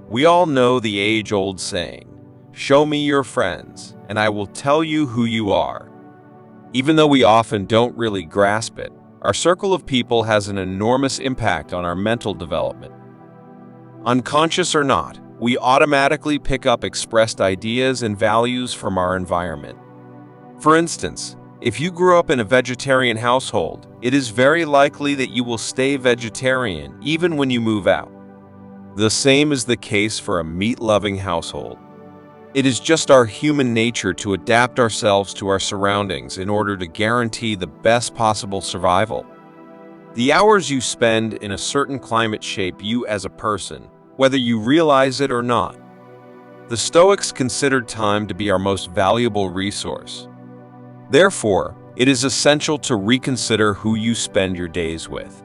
We all know the age-old saying, "Show me your friends, and I will tell you who you are." Even though we often don't really grasp it, our circle of people has an enormous impact on our mental development. Unconscious or not, we automatically pick up expressed ideas and values from our environment. For instance, if you grew up in a vegetarian household, it is very likely that you will stay vegetarian even when you move out. The same is the case for a meat-loving household. It is just our human nature to adapt ourselves to our surroundings in order to guarantee the best possible survival. The hours you spend in a certain climate shape you as a person, whether you realize it or not. The Stoics considered time to be our most valuable resource. Therefore, it is essential to reconsider who you spend your days with.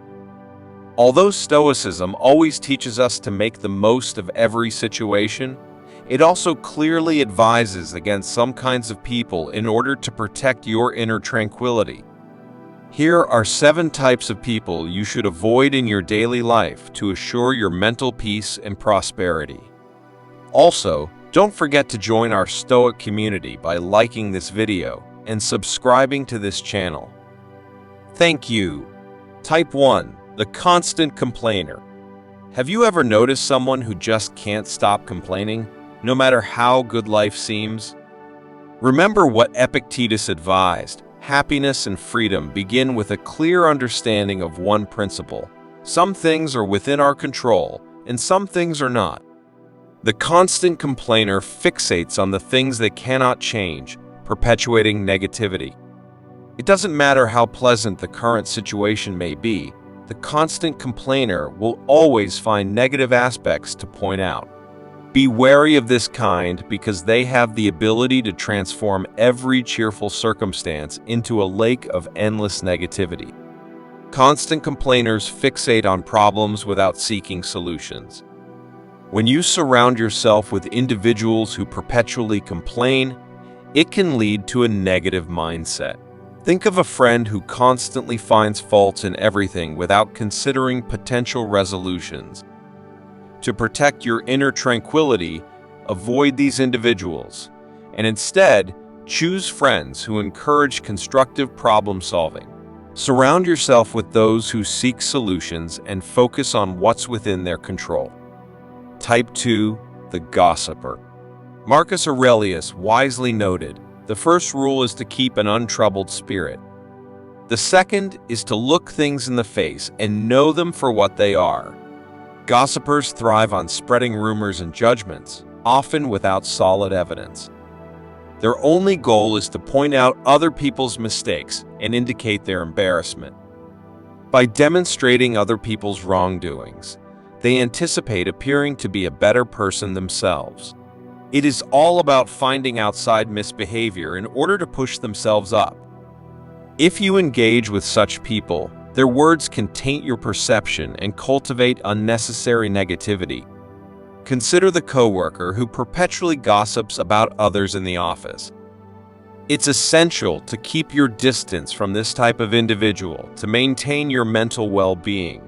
Although Stoicism always teaches us to make the most of every situation, it also clearly advises against some kinds of people in order to protect your inner tranquility. Here are 7 types of people you should avoid in your daily life to assure your mental peace and prosperity. Also, don't forget to join our Stoic community by liking this video and subscribing to this channel. Thank you. Type 1. The constant complainer. Have you ever noticed someone who just can't stop complaining, no matter how good life seems? Remember what Epictetus advised: happiness and freedom begin with a clear understanding of one principle. Some things are within our control, and some things are not. The constant complainer fixates on the things they cannot change, perpetuating negativity. It doesn't matter how pleasant the current situation may be, the constant complainer will always find negative aspects to point out. Be wary of this kind because they have the ability to transform every cheerful circumstance into a lake of endless negativity. Constant complainers fixate on problems without seeking solutions. When you surround yourself with individuals who perpetually complain, it can lead to a negative mindset. Think of a friend who constantly finds faults in everything without considering potential resolutions. To protect your inner tranquility, avoid these individuals, and instead, choose friends who encourage constructive problem solving. Surround yourself with those who seek solutions and focus on what's within their control. Type 2. The gossiper. Marcus Aurelius wisely noted, the first rule is to keep an untroubled spirit. The second is to look things in the face and know them for what they are. Gossipers thrive on spreading rumors and judgments, often without solid evidence. Their only goal is to point out other people's mistakes and indicate their embarrassment. By demonstrating other people's wrongdoings, they anticipate appearing to be a better person themselves. It is all about finding outside misbehavior in order to push themselves up. If you engage with such people, their words can taint your perception and cultivate unnecessary negativity. Consider the coworker who perpetually gossips about others in the office. It's essential to keep your distance from this type of individual to maintain your mental well-being.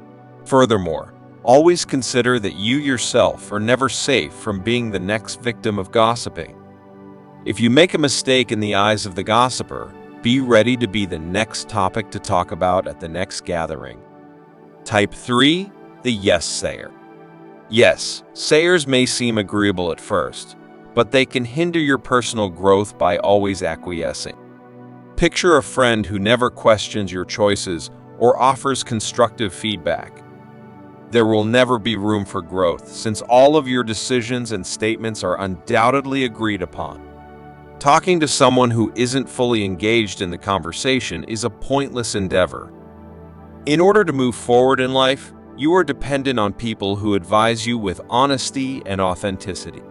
Furthermore, always consider that you yourself are never safe from being the next victim of gossiping. If you make a mistake in the eyes of the gossiper, be ready to be the next topic to talk about at the next gathering. Type 3. The yes-sayer. Yes, sayers may seem agreeable at first, but they can hinder your personal growth by always acquiescing. Picture a friend who never questions your choices or offers constructive feedback. There will never be room for growth, since all of your decisions and statements are undoubtedly agreed upon. Talking to someone who isn't fully engaged in the conversation is a pointless endeavor. In order to move forward in life, you are dependent on people who advise you with honesty and authenticity.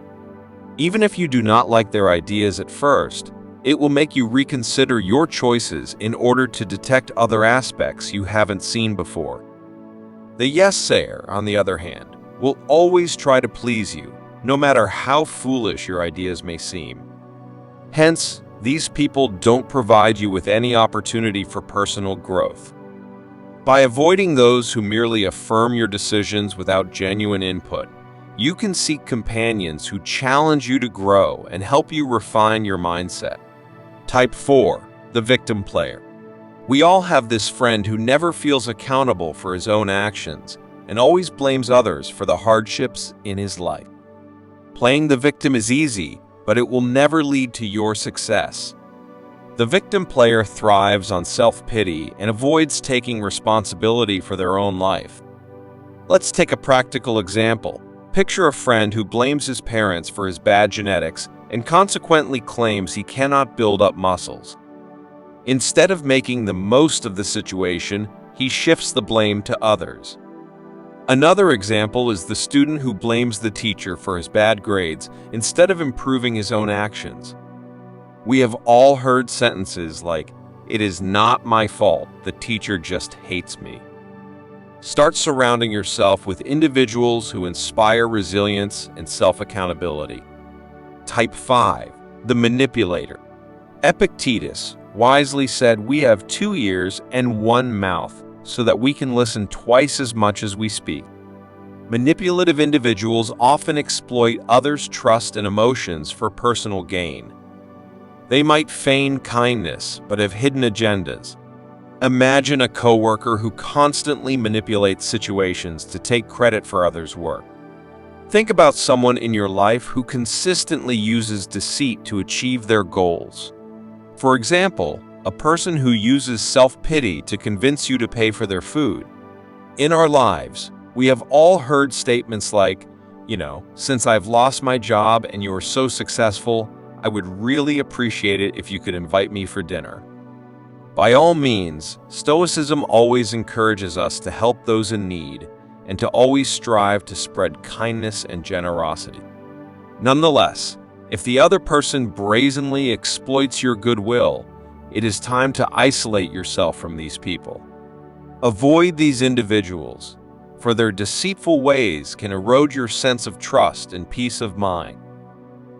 Even if you do not like their ideas at first, it will make you reconsider your choices in order to detect other aspects you haven't seen before. The yes-sayer, on the other hand, will always try to please you, no matter how foolish your ideas may seem. Hence, these people don't provide you with any opportunity for personal growth. By avoiding those who merely affirm your decisions without genuine input, You can seek companions who challenge you to grow and help you refine your mindset. Type 4. The victim player. We all have this friend who never feels accountable for his own actions and always blames others for the hardships in his life. Playing the victim is easy, but it will never lead to your success. The victim player thrives on self-pity and avoids taking responsibility for their own life. Let's take a practical example. Picture a friend who blames his parents for his bad genetics and consequently claims he cannot build up muscles. Instead of making the most of the situation, he shifts the blame to others. Another example is the student who blames the teacher for his bad grades instead of improving his own actions. We have all heard sentences like, "It is not my fault, the teacher just hates me." Start surrounding yourself with individuals who inspire resilience and self-accountability. Type 5. The manipulator. Epictetus wisely said, "We have 2 ears and 1 mouth, so that we can listen twice as much as we speak." Manipulative individuals often exploit others' trust and emotions for personal gain. They might feign kindness, but have hidden agendas. Imagine a coworker who constantly manipulates situations to take credit for others' work. Think about someone in your life who consistently uses deceit to achieve their goals. For example, a person who uses self-pity to convince you to pay for their food. In our lives, we have all heard statements like, "Since I've lost my job and you're so successful, I would really appreciate it if you could invite me for dinner." By all means, Stoicism always encourages us to help those in need and to always strive to spread kindness and generosity. Nonetheless, if the other person brazenly exploits your goodwill, it is time to isolate yourself from these people. Avoid these individuals, for their deceitful ways can erode your sense of trust and peace of mind.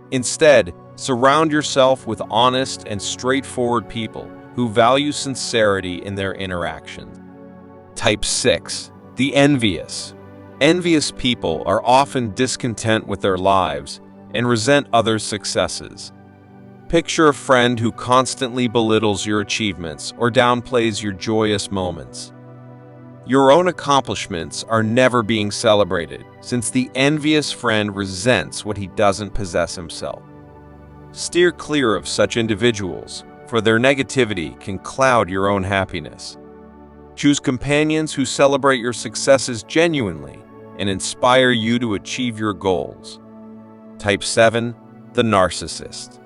Instead, surround yourself with honest and straightforward people who value sincerity in their interactions. Type 6. The envious. Envious people are often discontent with their lives and resent others' successes. Picture a friend who constantly belittles your achievements or downplays your joyous moments. Your own accomplishments are never being celebrated, since the envious friend resents what he doesn't possess himself. Steer clear of such individuals, for their negativity can cloud your own happiness. Choose companions who celebrate your successes genuinely and inspire you to achieve your goals. Type 7. The narcissist.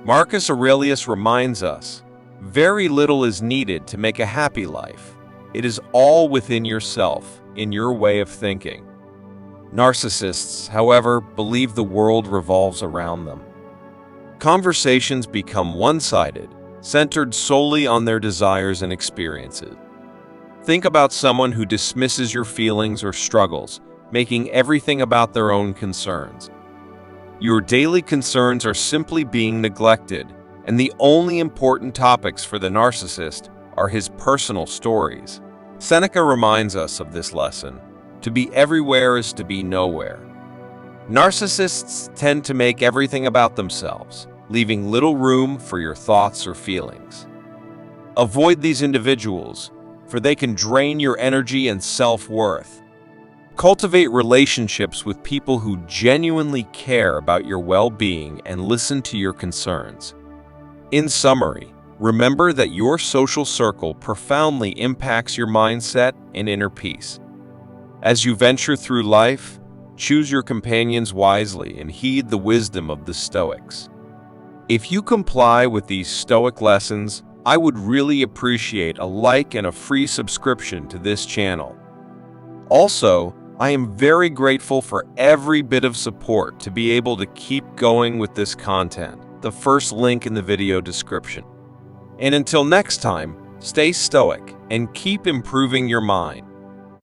Marcus Aurelius reminds us, "Very little is needed to make a happy life. It is all within yourself, in your way of thinking." Narcissists, however, believe the world revolves around them. Conversations become one-sided, centered solely on their desires and experiences. Think about someone who dismisses your feelings or struggles, making everything about their own concerns. Your daily concerns are simply being neglected, and the only important topics for the narcissist are his personal stories. Seneca reminds us of this lesson: to be everywhere is to be nowhere. Narcissists tend to make everything about themselves, leaving little room for your thoughts or feelings. Avoid these individuals, for they can drain your energy and self-worth. Cultivate relationships with people who genuinely care about your well-being and listen to your concerns. In summary, remember that your social circle profoundly impacts your mindset and inner peace. As you venture through life, choose your companions wisely and heed the wisdom of the Stoics. If you comply with these Stoic lessons, I would really appreciate a like and a free subscription to this channel. Also, I am very grateful for every bit of support to be able to keep going with this content. The first link in the video description. And until next time, stay stoic and keep improving your mind.